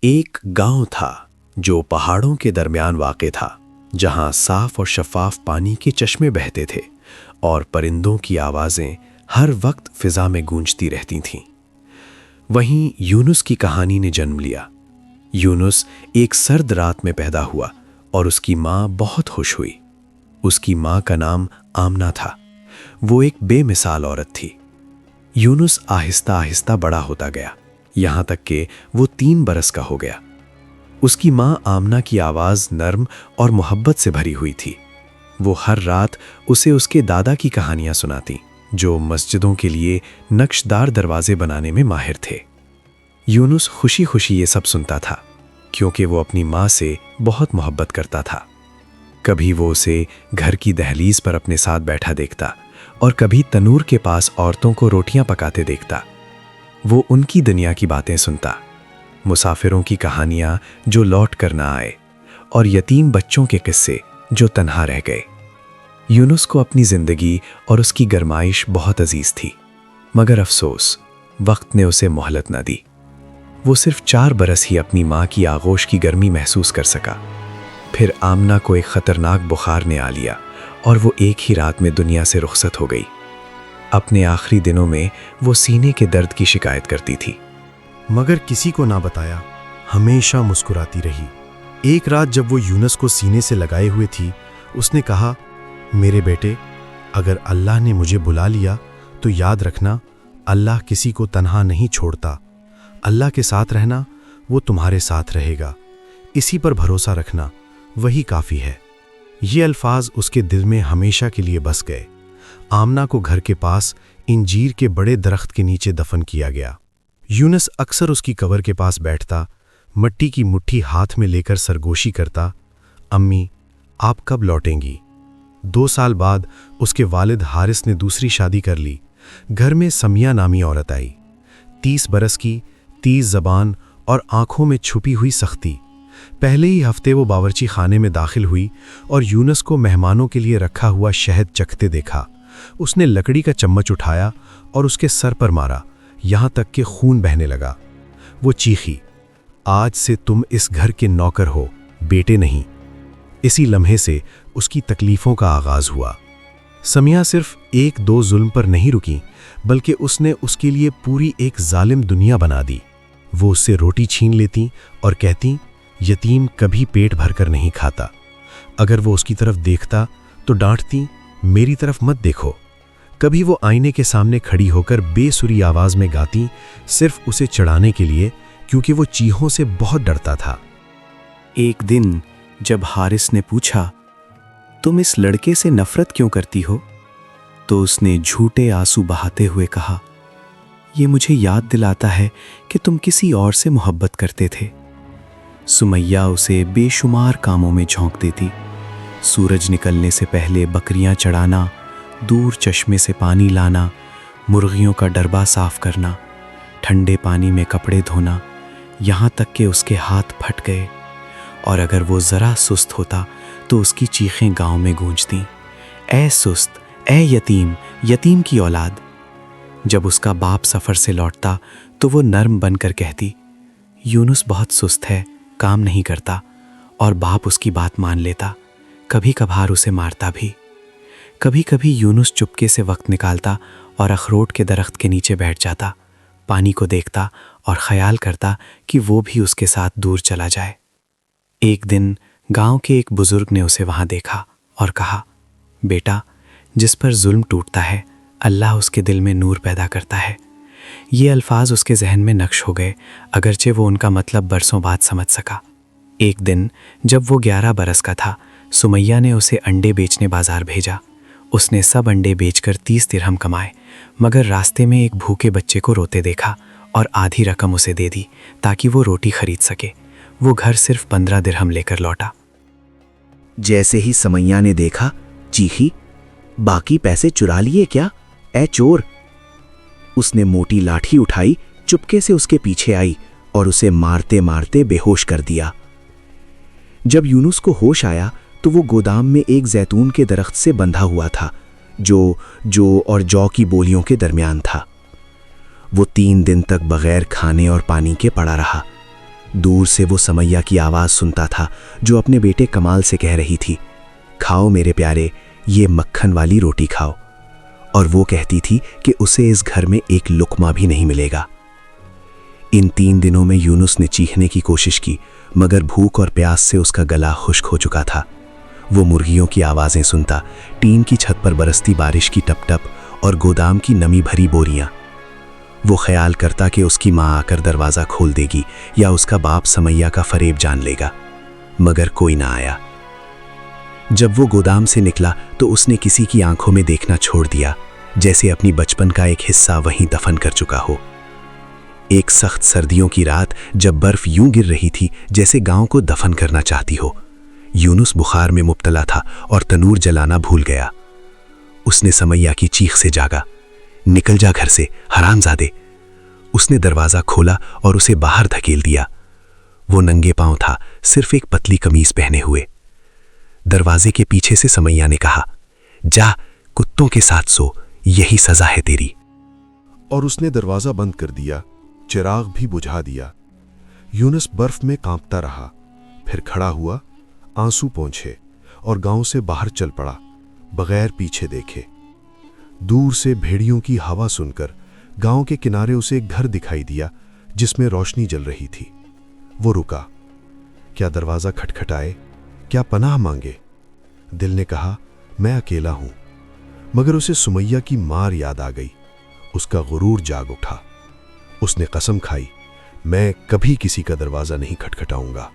ایک گاؤں تھا جو پہاڑوں کے درمیان واقع تھا، جہاں صاف اور شفاف پانی کے چشمے بہتے تھے اور پرندوں کی آوازیں ہر وقت فضا میں گونجتی رہتی تھیں۔ وہیں یونس کی کہانی نے جنم لیا۔ یونس ایک سرد رات میں پیدا ہوا اور اس کی ماں بہت خوش ہوئی۔ اس کی ماں کا نام آمنہ تھا۔ وہ ایک بے مثال عورت تھی۔ یونس آہستہ آہستہ بڑا ہوتا گیا، یہاں تک کہ وہ 3 برس کا ہو گیا۔ اس کی ماں آمنہ کی آواز نرم اور محبت سے بھری ہوئی تھی۔ وہ ہر رات اسے اس کے دادا کی کہانیاں سناتی، جو مسجدوں کے لیے نقشدار دروازے بنانے میں ماہر تھے۔ یونس خوشی خوشی یہ سب سنتا تھا، کیونکہ وہ اپنی ماں سے بہت محبت کرتا تھا۔ کبھی وہ اسے گھر کی دہلیز پر اپنے ساتھ بیٹھا دیکھتا اور کبھی تنور کے پاس عورتوں کو روٹیاں پکاتے دیکھتا۔ وہ ان کی دنیا کی باتیں سنتا، مسافروں کی کہانیاں جو لوٹ کر نہ آئے، اور یتیم بچوں کے قصے جو تنہا رہ گئے۔ یونس کو اپنی زندگی اور اس کی گرمائش بہت عزیز تھی، مگر افسوس وقت نے اسے مہلت نہ دی۔ وہ صرف 4 برس ہی اپنی ماں کی آغوش کی گرمی محسوس کر سکا۔ پھر آمنہ کو ایک خطرناک بخار نے آ لیا اور وہ ایک ہی رات میں دنیا سے رخصت ہو گئی۔ اپنے آخری دنوں میں وہ سینے کے درد کی شکایت کرتی تھی، مگر کسی کو نہ بتایا، ہمیشہ مسکراتی رہی۔ ایک رات جب وہ یونس کو سینے سے لگائے ہوئے تھی، اس نے کہا، میرے بیٹے، اگر اللہ نے مجھے بلا لیا تو یاد رکھنا، اللہ کسی کو تنہا نہیں چھوڑتا۔ اللہ کے ساتھ رہنا، وہ تمہارے ساتھ رہے گا۔ اسی پر بھروسہ رکھنا، وہی کافی ہے۔ یہ الفاظ اس کے دل میں ہمیشہ کے لیے بس گئے۔ آمنہ کو گھر کے پاس انجیر کے بڑے درخت کے نیچے دفن کیا گیا۔ یونس اکثر اس کی قبر کے پاس بیٹھتا، مٹی کی مٹھی ہاتھ میں لے کر سرگوشی کرتا، امی آپ کب لوٹیں گی؟ 2 سال بعد اس کے والد حارث نے دوسری شادی کر لی۔ گھر میں سمیہ نامی عورت آئی، 30 برس کی، تیز زبان اور آنکھوں میں چھپی ہوئی سختی۔ پہلے ہی ہفتے وہ باورچی خانے میں داخل ہوئی اور یونس کو مہمانوں کے لیے رکھا ہوا شہد چکھتے دیکھا۔ اس نے لکڑی کا چمچ اٹھایا اور اس کے سر پر مارا، یہاں تک کہ خون بہنے لگا۔ وہ چیخی، آج سے تم اس گھر کے نوکر ہو، بیٹے نہیں۔ اسی لمحے سے اس کی تکلیفوں کا آغاز ہوا۔ سمیہ صرف 1-2 ظلم پر نہیں رکی، بلکہ اس نے اس کے لیے پوری ایک ظالم دنیا بنا دی۔ وہ اس سے روٹی چھین لیتی اور کہتی، یتیم کبھی پیٹ بھر کر نہیں کھاتا۔ اگر وہ اس کی طرف دیکھتا تو ڈانٹتی، میری طرف مت دیکھو۔ کبھی وہ آئینے کے سامنے کھڑی ہو کر بے سری آواز میں گاتی، صرف اسے چڑھانے کے لیے، کیونکہ وہ چیخوں سے بہت ڈرتا تھا۔ ایک دن جب حارث نے پوچھا، تم اس لڑکے سے نفرت کیوں کرتی ہو؟ تو اس نے جھوٹے آنسو بہاتے ہوئے کہا، یہ مجھے یاد دلاتا ہے کہ تم کسی اور سے محبت کرتے تھے۔ سمیہ اسے بے شمار کاموں میں جھونک دیتی، سورج نکلنے سے پہلے بکریاں چڑھانا، دور چشمے سے پانی لانا، مرغیوں کا ڈربہ صاف کرنا، ٹھنڈے پانی میں کپڑے دھونا، یہاں تک کہ اس کے ہاتھ پھٹ گئے، اور اگر وہ ذرا سست ہوتا تو اس کی چیخیں گاؤں میں گونجتیں، اے سست، اے یتیم، یتیم کی اولاد۔ جب اس کا باپ سفر سے لوٹتا تو وہ نرم بن کر کہتی، یونس بہت سست ہے، کام نہیں کرتا، اور باپ اس کی بات مان لیتا، کبھی کبھار اسے مارتا بھی۔ کبھی کبھی یونس چپکے سے وقت نکالتا اور اخروٹ کے درخت کے نیچے بیٹھ جاتا، پانی کو دیکھتا اور خیال کرتا کہ وہ بھی اس کے ساتھ دور چلا جائے۔ ایک دن گاؤں کے ایک بزرگ نے اسے وہاں دیکھا اور کہا، بیٹا، جس پر ظلم ٹوٹتا ہے، اللہ اس کے دل میں نور پیدا کرتا ہے۔ یہ الفاظ اس کے ذہن میں نقش ہو گئے، اگرچہ وہ ان کا مطلب برسوں بعد سمجھ سکا۔ ایک دن جب وہ 11 برس کا تھا، سمیہ نے اسے انڈے بیچنے بازار بھیجا۔ اس نے سب انڈے بیچ کر 30 درہم کمائے، مگر راستے میں ایک بھوکے بچے کو روتے دیکھا اور آدھی رقم اسے دے دی تاکہ وہ روٹی خرید سکے۔ وہ گھر صرف 15 درہم لے کر لوٹا۔ جیسے ہی سمیہ نے دیکھا، چیخی، باقی پیسے چرا لیے کیا، اے چور؟ اس نے موٹی لاٹھی اٹھائی، چپکے سے اس کے پیچھے آئی اور اسے مارتے مارتے بے ہوش کر دیا۔ جب یونس کو ہوش آیا تو وہ گودام میں ایک زیتون کے درخت سے بندھا ہوا تھا، جو اور جو کی بولیوں کے درمیان تھا۔ وہ 3 دن تک بغیر کھانے اور پانی کے پڑا رہا۔ दूर से वो समैया की आवाज़ सुनता था जो अपने बेटे कमाल से कह रही थी, खाओ मेरे प्यारे, ये मक्खन वाली रोटी खाओ। और वो कहती थी कि उसे इस घर में एक लुकमा भी नहीं मिलेगा। इन 3 दिनों में यूनुस ने चीखने की कोशिश की, मगर भूख और प्यास से उसका गला खुश्क हो चुका था। वो मुर्गियों की आवाज़ें सुनता, टीन की छत पर बरसती बारिश की टप-टप और गोदाम की नमी भरी बोरियां। वो ख्याल करता कि उसकी माँ आकर दरवाज़ा खोल देगी या उसका बाप समैया का फरेब जान लेगा, मगर कोई ना आया। जब वो गोदाम से निकला तो उसने किसी की आंखों में देखना छोड़ दिया, जैसे अपनी बचपन का एक हिस्सा वहीं दफन कर चुका हो। एक सख्त सर्दियों की रात जब बर्फ यूं गिर रही थी जैसे गांव को दफन करना चाहती हो, यूनुस बुखार में मुब्तला था और तनूर जलाना भूल गया। उसने समैया की चीख से जागा, निकल जा घर से हरामजादे। उसने दरवाज़ा खोला और उसे बाहर धकेल दिया। वो नंगे पांव था, सिर्फ एक पतली कमीज पहने हुए। दरवाजे के पीछे से समैया ने कहा, जा कुत्तों के साथ सो, यही सजा है तेरी। और उसने दरवाज़ा बंद कर दिया, चिराग भी बुझा दिया। यूनुस बर्फ में कांपता रहा, फिर खड़ा हुआ, आंसू पोंछे और गांव से बाहर चल पड़ा, बगैर पीछे देखे। दूर से भेड़ियों की हवा सुनकर गांव के किनारे उसे एक घर दिखाई दिया जिसमें रोशनी जल रही थी। वो रुका, क्या दरवाज़ा खटखटाए, क्या पनाह मांगे? दिल ने कहा, मैं अकेला हूं। मगर उसे सुमैया की मार याद आ गई। उसका गुरूर जाग उठा। उसने कसम खाई, मैं कभी किसी का दरवाज़ा नहीं खटखटाऊंगा।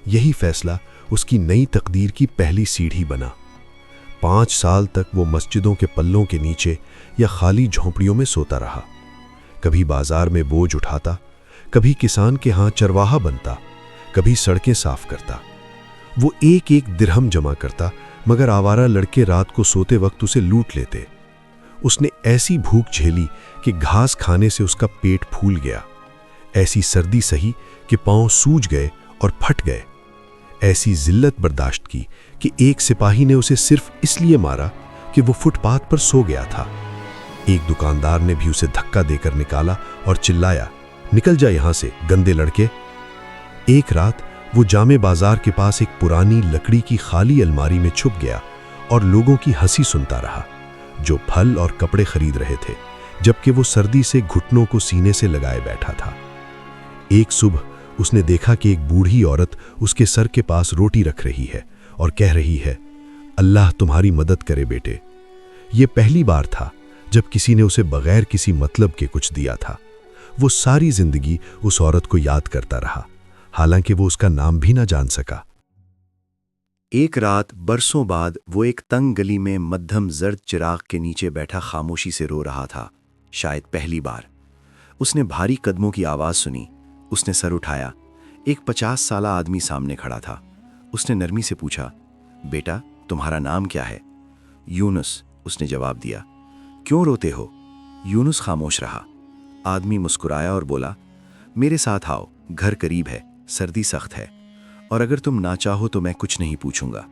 यही फैसला उसकी नई तकदीर की पहली सीढ़ी बना। 5 साल तक वो मस्जिदों के पल्लों के नीचे या खाली झोंपड़ियों में सोता रहा। कभी बाजार में बोझ उठाता, कभी किसान के यहाँ चरवाहा बनता, कभी सड़कें साफ करता। वो एक एक दिरहम जमा करता, मगर आवारा लड़के रात को सोते वक्त उसे लूट लेते। उसने ऐसी भूख झेली कि घास खाने से उसका पेट फूल गया, ऐसी सर्दी सही कि पांव सूज गए और फट गए, ऐसी जिल्लत बर्दाश्त की कि एक सिपाही ने उसे सिर्फ इसलिए मारा कि वो फुटपाथ पर सो गया था। एक दुकानदार ने भी उसे धक्का देकर निकाला और चिल्लाया, निकल जा यहां से गंदे लड़के। एक रात वो जामे बाजार के पास एक पुरानी लकड़ी की खाली अलमारी में छुप गया और लोगों की हंसी सुनता रहा, जो फल और कपड़े खरीद रहे थे, जबकि वो सर्दी से घुटनों को सीने से लगाए बैठा था। एक सुबह उसने देखा कि एक बूढ़ी औरत उसके सर के पास रोटी रख रही है और कह रही है, अल्लाह तुम्हारी मदद करे बेटे। ये पहली बार था जब किसी ने उसे बगैर किसी मतलब के कुछ दिया था। वो सारी जिंदगी उस औरत को याद करता रहा, हालांकि वो उसका नाम भी ना जान सका। एक रात बरसों बाद वो एक तंग गली में मध्यम जर्द चिराग के नीचे बैठा खामोशी से रो रहा था। शायद पहली बार उसने भारी कदमों की आवाज़ सुनी। उसने सर उठाया। एक 50 साला आदमी सामने खड़ा था। उसने नरमी से पूछा, बेटा तुम्हारा नाम क्या है? यूनुस, उसने जवाब दिया। क्यों रोते हो? यूनुस खामोश रहा। आदमी मुस्कुराया और बोला, मेरे साथ आओ, घर करीब है, सर्दी सख्त है, और अगर तुम ना चाहो तो मैं कुछ नहीं पूछूंगा।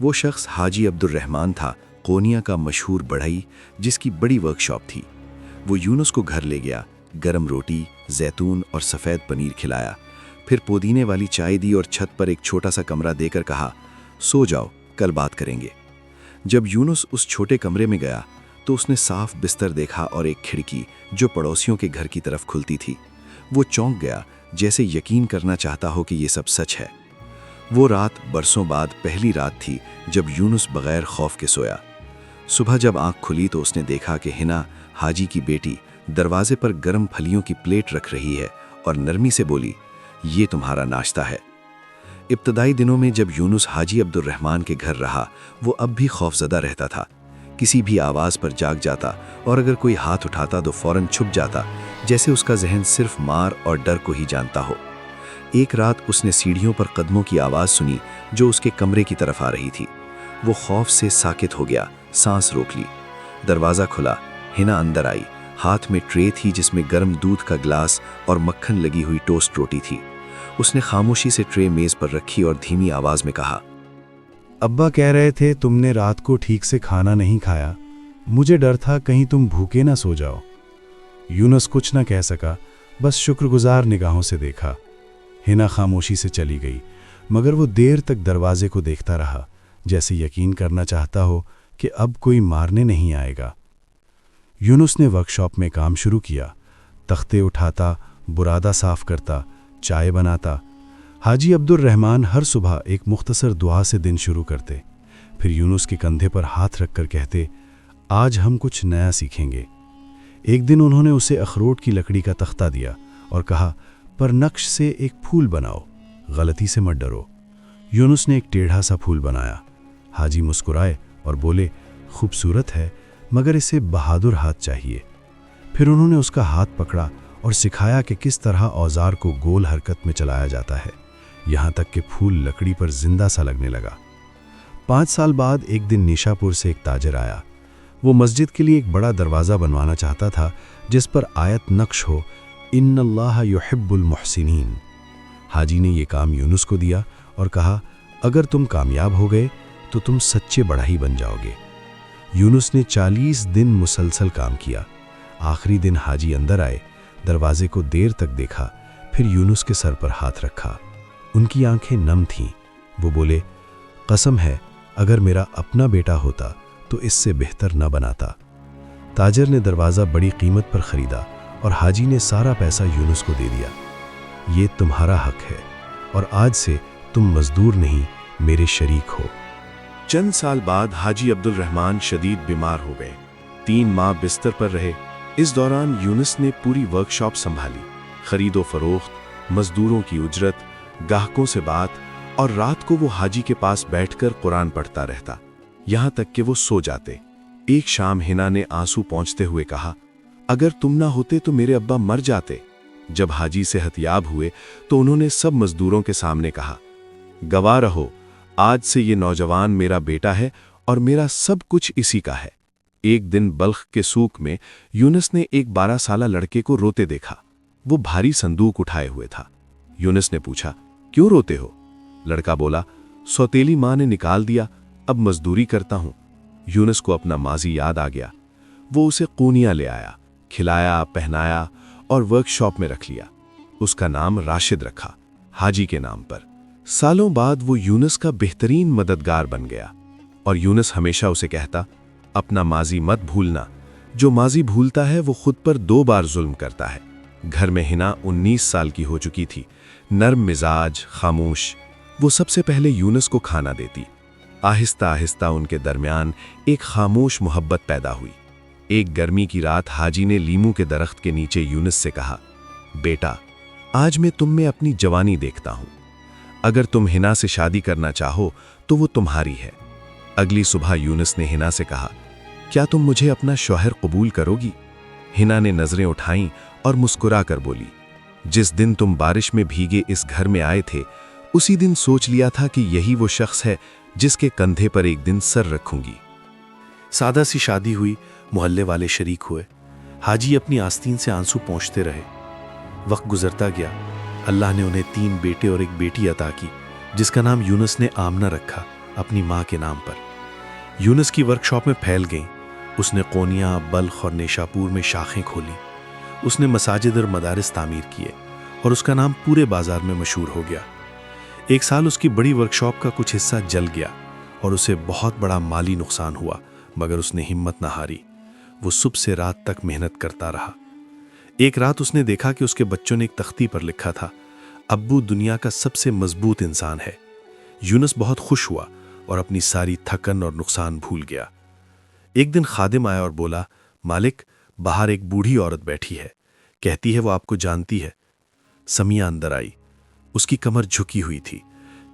वो शख्स हाजी अब्दुर रहमान था, कोनिया का मशहूर बढ़ई, जिसकी बड़ी वर्कशॉप थी। वो यूनुस को घर ले गया, गरम रोटी, जैतून और सफ़ेद पनीर खिलाया, फिर पुदीने वाली चाय दी और छत पर एक छोटा सा कमरा देकर कहा, सो जाओ, कल बात करेंगे। जब यूनुस उस छोटे कमरे में गया तो उसने साफ बिस्तर देखा और एक खिड़की जो पड़ोसियों के घर की तरफ खुलती थी। वो चौंक गया, जैसे यकीन करना चाहता हो कि ये सब सच है। वो रात बरसों बाद पहली रात थी जब यूनुस बगैर खौफ के सोया। सुबह जब आंख खुली तो उसने देखा कि हिना, हाजी की बेटी, दरवाजे पर गर्म फलियों की प्लेट रख रही है और नरमी से बोली, ये तुम्हारा नाश्ता है। इब्तदाई दिनों में जब यूनुस हाजी अब्दुर रहमान के घर रहा, वो अब भी खौफजदा रहता था। किसी भी आवाज़ पर जाग जाता और अगर कोई हाथ उठाता तो फौरन छुप जाता, जैसे उसका जहन सिर्फ मार और डर को ही जानता हो। एक रात उसने सीढ़ियों पर कदमों की आवाज़ सुनी जो उसके कमरे की तरफ आ रही थी। वो खौफ से साकित हो गया, सांस रोक ली। दरवाज़ा खुला, हिना अंदर आई। हाथ में ट्रे थी जिसमें गर्म दूध का गिलास और मक्खन लगी हुई टोस्ट रोटी थी। उसने खामोशी से ट्रे मेज़ पर रखी और धीमी आवाज़ में कहा, अब्बा कह रहे थे तुमने रात को ठीक से खाना नहीं खाया, मुझे डर था कहीं तुम भूखे ना सो जाओ। यूनुस कुछ न कह सका, बस शुक्रगुजार निगाहों से देखा। हिना खामोशी से चली गई, मगर वो देर तक दरवाजे को देखता रहा, जैसे यकीन करना चाहता हो कि अब कोई मारने नहीं आएगा। यूनुस ने वर्कशॉप में काम शुरू किया। तख्ते उठाता, बुरादा साफ करता, चाय बनाता। हाजी अब्दुल रहमान हर सुबह एक मुख्तसर दुआ से दिन शुरू करते, फिर यूनुस के कंधे पर हाथ रखकर कहते, आज हम कुछ नया सीखेंगे। एक दिन उन्होंने उसे अखरोट की लकड़ी का तख्ता दिया और कहा, पर नक्श से एक फूल बनाओ, गलती से मत डरो। यूनुस ने एक टेढ़ा सा फूल बनाया। हाजी मुस्कुराए और बोले, खूबसूरत है, मगर इसे बहादुर हाथ चाहिए। फिर उन्होंने उसका हाथ पकड़ा और सिखाया कि किस तरह औजार को गोल हरकत में चलाया जाता है, यहाँ तक कि फूल लकड़ी पर जिंदा सा लगने लगा। 5 साल बाद एक दिन निशापुर से एक ताजर आया। वो मस्जिद के लिए एक बड़ा दरवाज़ा बनवाना चाहता था जिस पर आयत नक्श हो, इन्नल्लाह युहिब्बुल मुहसिनीन। हाजी ने ये काम यूनुस को दिया और कहा, अगर तुम कामयाब हो गए तो तुम सच्चे बढ़ाई बन जाओगे। यूनुस ने 40 दिन मुसलसल काम किया। आखिरी दिन हाजी अंदर आए, दरवाजे को देर तक देखा, फिर यूनुस के सर पर हाथ रखा। उनकी आंखें नम थीं। वो बोले, कसम है, अगर मेरा अपना बेटा होता तो इससे बेहतर न बनाता। ताजर ने दरवाज़ा बड़ी कीमत पर ख़रीदा और हाजी ने सारा पैसा यूनुस को दे दिया। ये तुम्हारा हक है और आज से तुम मजदूर नहीं, मेरे शरीक हो। चंद साल बाद हाजी अब्दुल रहमान शदीद बीमार हो गए। 3 माह बिस्तर पर रहे। इस दौरान यूनुस ने पूरी वर्कशॉप संभाली, खरीदो फरोख्त, मजदूरों की उजरत, गाहकों से बात, और रात को वो हाजी के पास बैठकर कुरान पढ़ता रहता, यहाँ तक कि वो सो जाते। एक शाम हिना ने आंसू पहुँचते हुए कहा, अगर तुम ना होते तो मेरे अब्बा मर जाते। जब हाजी सेहतयाब हुए तो उन्होंने सब मजदूरों के सामने कहा, गवाह रहो, आज से ये नौजवान मेरा बेटा है और मेरा सब कुछ इसी का है। एक दिन बल्ख के सूक में यूनुस ने एक 12 साला लड़के को रोते देखा। वो भारी संदूक उठाए हुए था। यूनुस ने पूछा, क्यों रोते हो? लड़का बोला, सौतेली माँ ने निकाल दिया, अब मजदूरी करता हूं। यूनुस को अपना माजी याद आ गया। वो उसे कूनिया ले आया, खिलाया, पहनाया और वर्कशॉप में रख लिया। उसका नाम राशिद रखा, हाजी के नाम पर। सालों बाद वो यूनुस का बेहतरीन मददगार बन गया और यूनुस हमेशा उसे कहता, अपना माजी मत भूलना, जो माजी भूलता है वो खुद पर 2 बार जुल्म करता है। घर में हिना 19 साल की हो चुकी थी, नर्म मिजाज, खामोश। वो सबसे पहले यूनुस को खाना देती। आहिस्ता आहिस्ता उनके दरमियान एक खामोश मोहब्बत पैदा हुई। एक गर्मी की रात हाजी ने लीमू के दरख्त के नीचे यूनुस से कहा, बेटा, आज मैं तुम में अपनी जवानी देखता हूं। अगर तुम हिना से शादी करना चाहो तो वो तुम्हारी है। अगली सुबह यूनुस ने हिना से कहा, क्या तुम मुझे अपना शौहर कबूल करोगी? हिना ने नजरें उठाईं और मुस्कुरा कर बोली, जिस दिन तुम बारिश में भीगे इस घर में आए थे, उसी दिन सोच लिया था कि यही वो शख्स है जिसके कंधे पर एक दिन सर रखूंगी। सादा सी शादी हुई, मोहल्ले वाले शरीक हुए। हाजी अपनी आस्तीन से आंसू पोंछते रहे। वक्त गुजरता गया। अल्लाह ने उन्हें 3 बेटे और 1 बेटी अता की, जिसका नाम यूनुस ने आमना रखा, अपनी माँ के नाम पर। यूनुस की वर्कशॉप में फैल गईं। उसने कोनिया, बल्ख और नेशापुर में शाखें खोली। उसने मसाजिद और मदारिस तामीर किए और उसका नाम पूरे बाजार में मशहूर हो गया। एक साल उसकी बड़ी वर्कशॉप का कुछ हिस्सा जल गया और उसे बहुत बड़ा माली नुकसान हुआ, मगर उसने हिम्मत न हारी। वो सुबह से रात तक मेहनत करता रहा। एक रात उसने देखा कि उसके बच्चों ने एक तख्ती पर लिखा था, अब्बू दुनिया का सबसे मजबूत इंसान है। यूनुस बहुत खुश हुआ और अपनी सारी थकन और नुकसान भूल गया। एक दिन खादिम आया और बोला, मालिक, बाहर एक बूढ़ी औरत बैठी है, कहती है वो आपको जानती है। समिया अंदर आई। उसकी कमर झुकी हुई थी,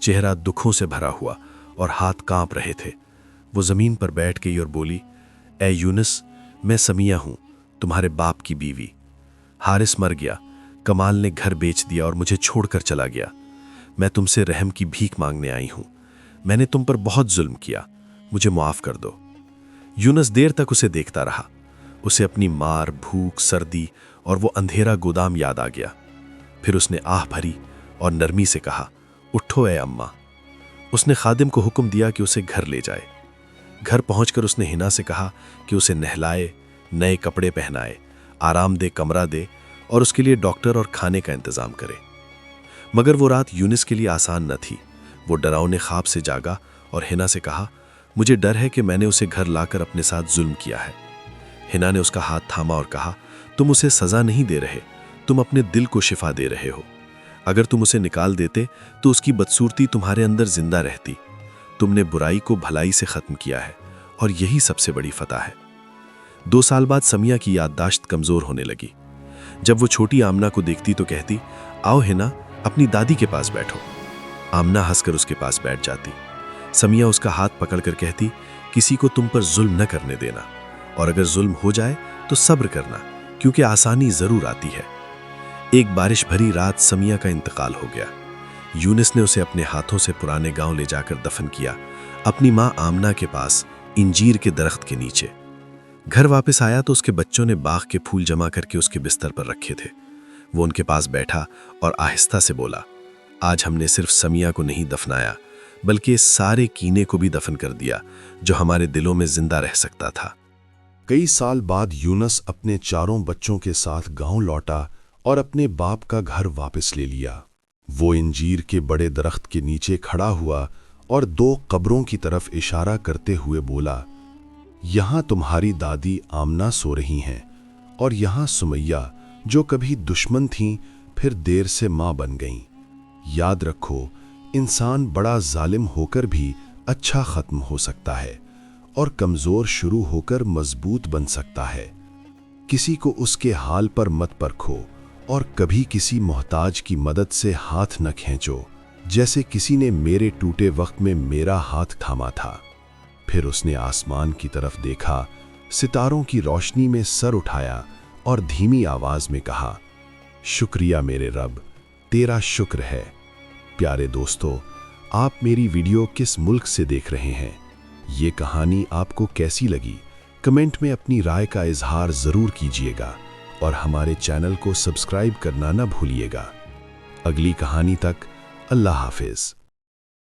चेहरा दुखों से भरा हुआ और हाथ कांप रहे थे। वो जमीन पर बैठ गई और बोली, ए यूनुस, मैं समिया हूं, तुम्हारे बाप की बीवी। हारिस मर गया, कमाल ने घर बेच दिया और मुझे छोड़कर चला गया। मैं तुमसे रहम की भीख मांगने आई हूं। मैंने तुम पर बहुत जुल्म किया, मुझे माफ कर दो। यूनुस देर तक उसे देखता रहा। उसे अपनी मार, भूख, सर्दी और वो अंधेरा गोदाम याद आ गया। फिर उसने आह भरी और नरमी से कहा, उठो ए अम्मा। उसने खादिम को हुक्म दिया कि उसे घर ले जाए। घर पहुंचकर उसने हिना से कहा कि उसे नहलाए, नए कपड़े पहनाए, आरामदेह कमरा दे और उसके लिए डॉक्टर और खाने का इंतजाम करे। मगर वो रात यूनिस के लिए आसान न थी। वो डरावने ख्वाब से जागा और हिना से कहा, मुझे डर है कि मैंने उसे घर लाकर अपने साथ जुल्म किया है। हिना ने उसका हाथ थामा और कहा, तुम उसे सजा नहीं दे रहे, तुम अपने दिल को शिफा दे रहे हो। अगर तुम उसे निकाल देते तो उसकी बदसूरती तुम्हारे अंदर जिंदा रहती। तुमने बुराई को भलाई से खत्म किया है और यही सबसे बड़ी फतह है। 2 साल बाद समिया की याददाश्त कमजोर होने लगी। जब वो छोटी आमना को देखती तो कहती, आओ हिना, अपनी दादी के पास बैठो। आमना हंसकर उसके पास बैठ जाती। समिया उसका हाथ पकड़कर कहती, किसी को तुम पर जुल्म न करने देना, और अगर जुल्म हो जाए तो सब्र करना, क्योंकि आसानी जरूर आती है। एक बारिश भरी रात समिया का इंतकाल हो गया। यूनिस ने उसे अपने हाथों से पुराने गांव ले जाकर दफन किया, अपनी मां आमना के पास, इंजीर के दरख्त के नीचे। घर वापस आया तो उसके बच्चों ने बाग के फूल जमा करके उसके बिस्तर पर रखे थे। वो उनके पास बैठा और आहिस्ता से बोला, आज हमने सिर्फ समिया को नहीं दफनाया, बल्कि इस सारे कीने को भी दफन कर दिया जो हमारे दिलों में जिंदा रह सकता था। कई साल बाद यूनस अपने 4 बच्चों के साथ गांव लौटा और अपने बाप का घर वापस ले लिया। वो इंजीर के बड़े दरख्त के नीचे खड़ा हुआ और 2 कब्रों की तरफ इशारा करते हुए बोला, यहाँ तुम्हारी दादी आमना सो रही हैं, और यहाँ सुमैया जो कभी दुश्मन थीं फिर देर से माँ बन गईं। याद रखो, इंसान बड़ा जालिम होकर भी अच्छा खत्म हो सकता है और कमजोर शुरू होकर मजबूत बन सकता है। किसी को उसके हाल पर मत परखो और कभी किसी मोहताज की मदद से हाथ न खींचो, जैसे किसी ने मेरे टूटे वक्त में मेरा हाथ थामा था। फिर उसने आसमान की तरफ देखा, सितारों की रोशनी में सर उठाया और धीमी आवाज में कहा, शुक्रिया मेरे रब, तेरा शुक्र है। प्यारे दोस्तों, आप मेरी वीडियो किस मुल्क से देख रहे हैं? ये कहानी आपको कैसी लगी? कमेंट में अपनी राय का इजहार जरूर कीजिएगा और हमारे चैनल को सब्सक्राइब करना न भूलिएगा। अगली कहानी तक अल्लाह हाफिज।